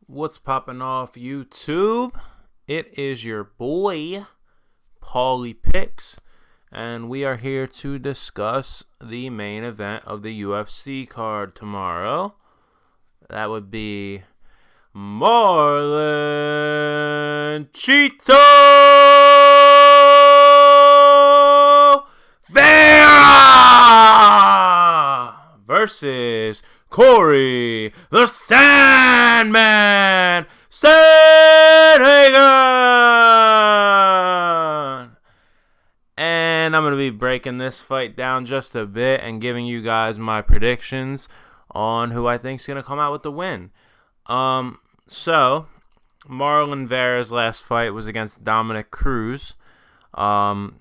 What's popping off YouTube? It is your boy, Paulie Picks, and we are here to discuss the main event of the UFC card tomorrow. That would be Marlon Chito Vera versus Cory the Sandman Sandhagen. And I'm going to be breaking this fight down just a bit and giving you guys my predictions on who I think is going to come out with the win. So Marlon Vera's last fight was against Dominick Cruz. Dominick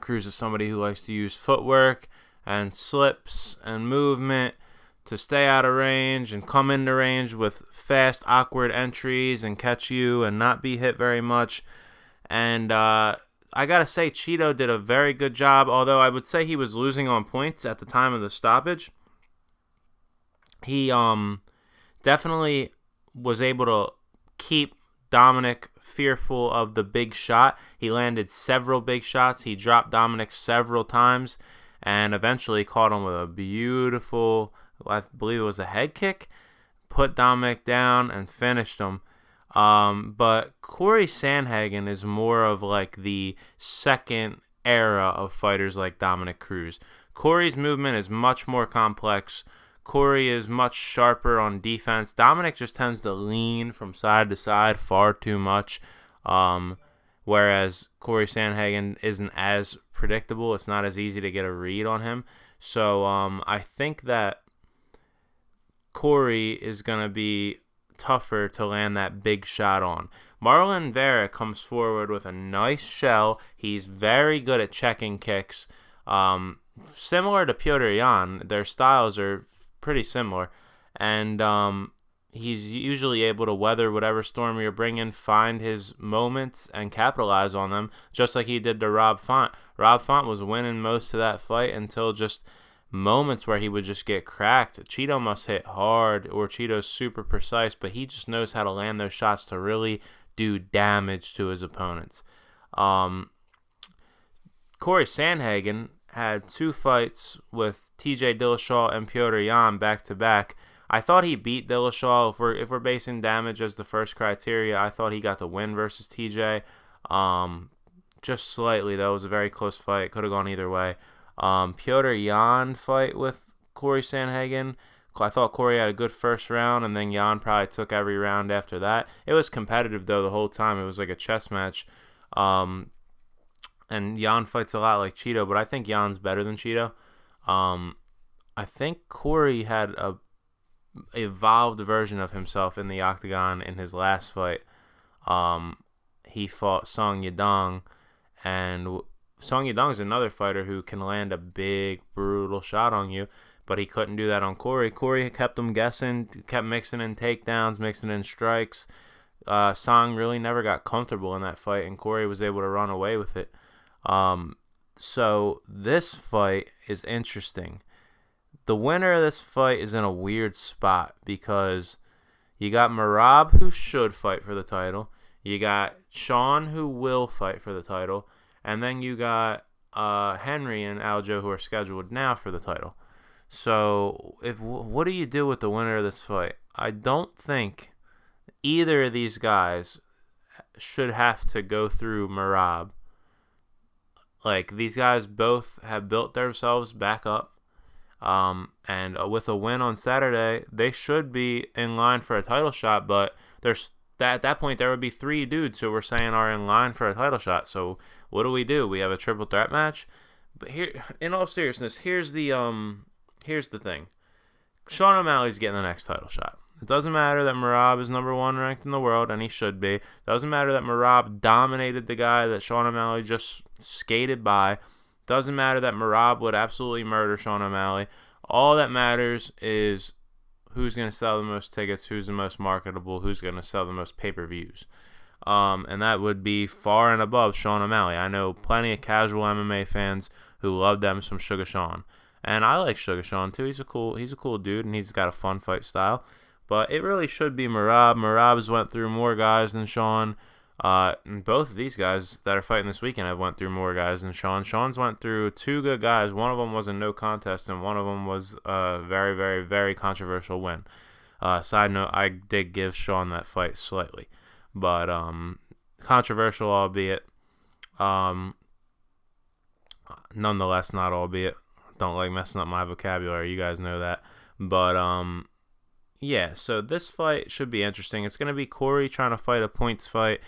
Cruz is somebody who likes to use footwork and slips and movement to stay out of range and come into range with fast, awkward entries and catch you and not be hit very much. And I got to say, Chito did a very good job, although I would say he was losing on points at the time of the stoppage. He definitely was able to keep Dominick fearful of the big shot. He landed several big shots. He dropped Dominick several times and eventually caught him with a beautiful, I believe it was a head kick, put Dominick down and finished him. But Cory Sandhagen is more of like the second era of fighters like Dominick Cruz. Cory's movement is much more complex. Cory is much sharper on defense. Dominick just tends to lean from side to side far too much, whereas Cory Sandhagen isn't as predictable. It's not as easy to get a read on him. So I think that Cory is going to be tougher to land that big shot on. Marlon Vera comes forward with a nice shell. He's very good at checking kicks. Similar to Petr Yan, their styles are pretty similar. And he's usually able to weather whatever storm you're bringing, find his moments, and capitalize on them, just like he did to Rob Font. Rob Font was winning most of that fight until just moments where he would just get cracked. Chito must hit hard, or Chito's super precise, but he just knows how to land those shots to really do damage to his opponents. Cory Sandhagen had two fights with TJ Dillashaw and Petr Yan back-to-back. I thought he beat Dillashaw. If we're basing damage as the first criteria, I thought he got the win versus TJ. Just slightly, though. It was a very close fight. Could have gone either way. Petr Yan fight with Cory Sandhagen. I thought Cory had a good first round, and then Yan probably took every round after that. It was competitive, though, the whole time. It was like a chess match. And Yan fights a lot like Chito, but I think Yan's better than Chito. I think Cory had a evolved version of himself in the octagon in his last fight. He fought Song Yadong, and Song Yadong is another fighter who can land a big, brutal shot on you, but he couldn't do that on Cory. Cory kept him guessing, kept mixing in takedowns, mixing in strikes. Song really never got comfortable in that fight, and Cory was able to run away with it. So this fight is interesting. The winner of this fight is in a weird spot because you got Merab, who should fight for the title. You got Sean, who will fight for the title. And then you got Henry and Aljo, who are scheduled now for the title. So what do you do with the winner of this fight? I don't think either of these guys should have to go through Merab. Like, these guys both have built themselves back up. And with a win on Saturday, they should be in line for a title shot. But at that point, there would be three dudes who we're saying are in line for a title shot. So what do? We have a triple threat match. But here, in all seriousness, here's the thing. Sean O'Malley's getting the next title shot. It doesn't matter that Merab is number one ranked in the world, and he should be. It doesn't matter that Merab dominated the guy that Sean O'Malley just skated by. Doesn't matter that Merab would absolutely murder Sean O'Malley. All that matters is who's going to sell the most tickets, who's the most marketable, who's going to sell the most pay-per-views. And that would be far and above Sean O'Malley. I know plenty of casual MMA fans who love them some Sugar Sean. And I like Sugar Sean too. He's a cool dude, and he's got a fun fight style. But it really should be Merab. Merab's went through more guys than Sean. And both of these guys that are fighting this weekend have went through more guys than Sean. Sean's went through 2 good guys. One of them was a no contest, and one of them was a very, very, very controversial win. Side note, I did give Sean that fight slightly, but controversial albeit. Nonetheless, not albeit. Don't like messing up my vocabulary. You guys know that. But yeah. So this fight should be interesting. It's gonna be Cory trying to fight a points fight,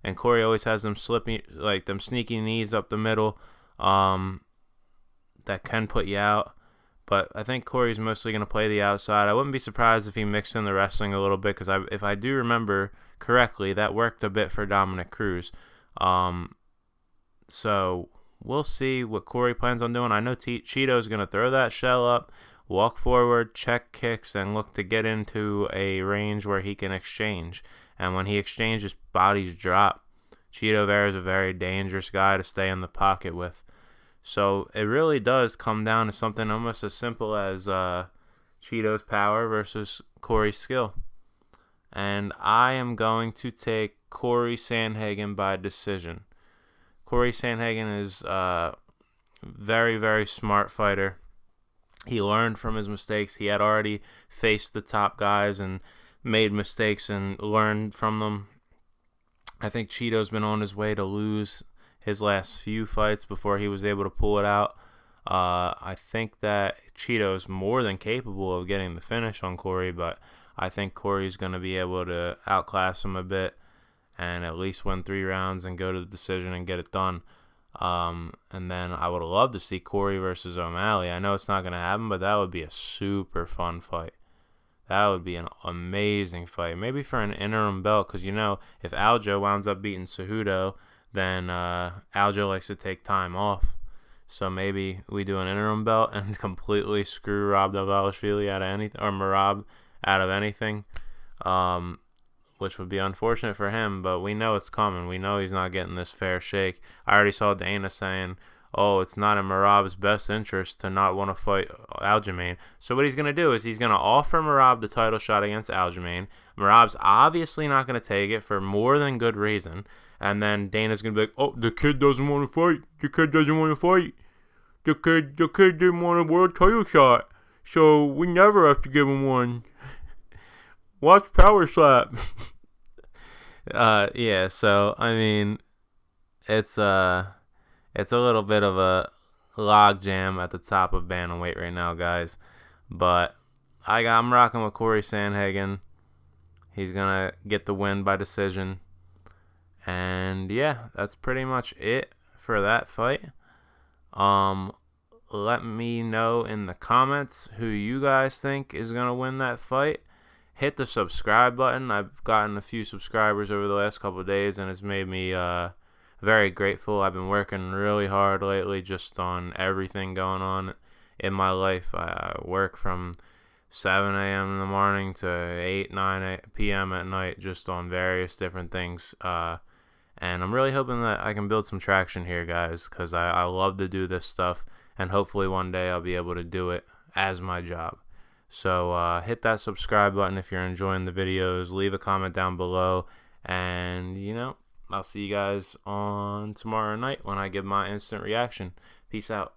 and Cory always has them slipping, like them sneaky knees up the middle, that can put you out. But I think Cory's mostly going to play the outside. I wouldn't be surprised if he mixed in the wrestling a little bit, because if I do remember correctly, that worked a bit for Dominic Cruz. So we'll see what Cory plans on doing. I know Chito's going to throw that shell up, walk forward, check kicks, and look to get into a range where he can exchange. And when he exchanges, bodies drop. Chito Vera is a very dangerous guy to stay in the pocket with. So it really does come down to something almost as simple as Chito's power versus Cory's skill. And I am going to take Cory Sandhagen by decision. Cory Sandhagen is a very, very smart fighter. He learned from his mistakes. He had already faced the top guys and made mistakes and learned from them. I think Chito's been on his way to lose his last few fights before he was able to pull it out. I think that Chito's more than capable of getting the finish on Cory, but I think Cory's going to be able to outclass him a bit and at least win 3 rounds and go to the decision and get it done. And then I would love to see Cory versus O'Malley. I know it's not going to happen, but that would be a super fun fight. That would be an amazing fight. Maybe for an interim belt, because, if Aljo winds up beating Cejudo, then Aljo likes to take time off. So maybe we do an interim belt and completely screw Rob Davalishvili out of anything, or Merab out of anything, which would be unfortunate for him, but we know it's coming. We know he's not getting this fair shake. I already saw Dana saying, it's not in Merab's best interest to not want to fight Aljamain. So what he's going to do is he's going to offer Merab the title shot against Aljamain. Merab's obviously not going to take it for more than good reason. And then Dana's going to be like, the kid doesn't want to fight. The kid doesn't want to fight. The kid didn't want a world title shot. So we never have to give him one. Watch Power Slap. Yeah, so, I mean, it's a little bit of a log jam at the top of bantamweight right now, guys. But I'm rocking with Cory Sandhagen. He's going to get the win by decision. And yeah, that's pretty much it for that fight. Let me know in the comments who you guys think is going to win that fight. Hit the subscribe button. I've gotten a few subscribers over the last couple of days, and it's made me very grateful. I've been working really hard lately just on everything going on in my life. I work from 7 a.m. in the morning to 8, 9 p.m. at night just on various different things. And I'm really hoping that I can build some traction here, guys, because I love to do this stuff, and hopefully one day I'll be able to do it as my job. So hit that subscribe button if you're enjoying the videos. Leave a comment down below, and, I'll see you guys on tomorrow night when I give my instant reaction. Peace out.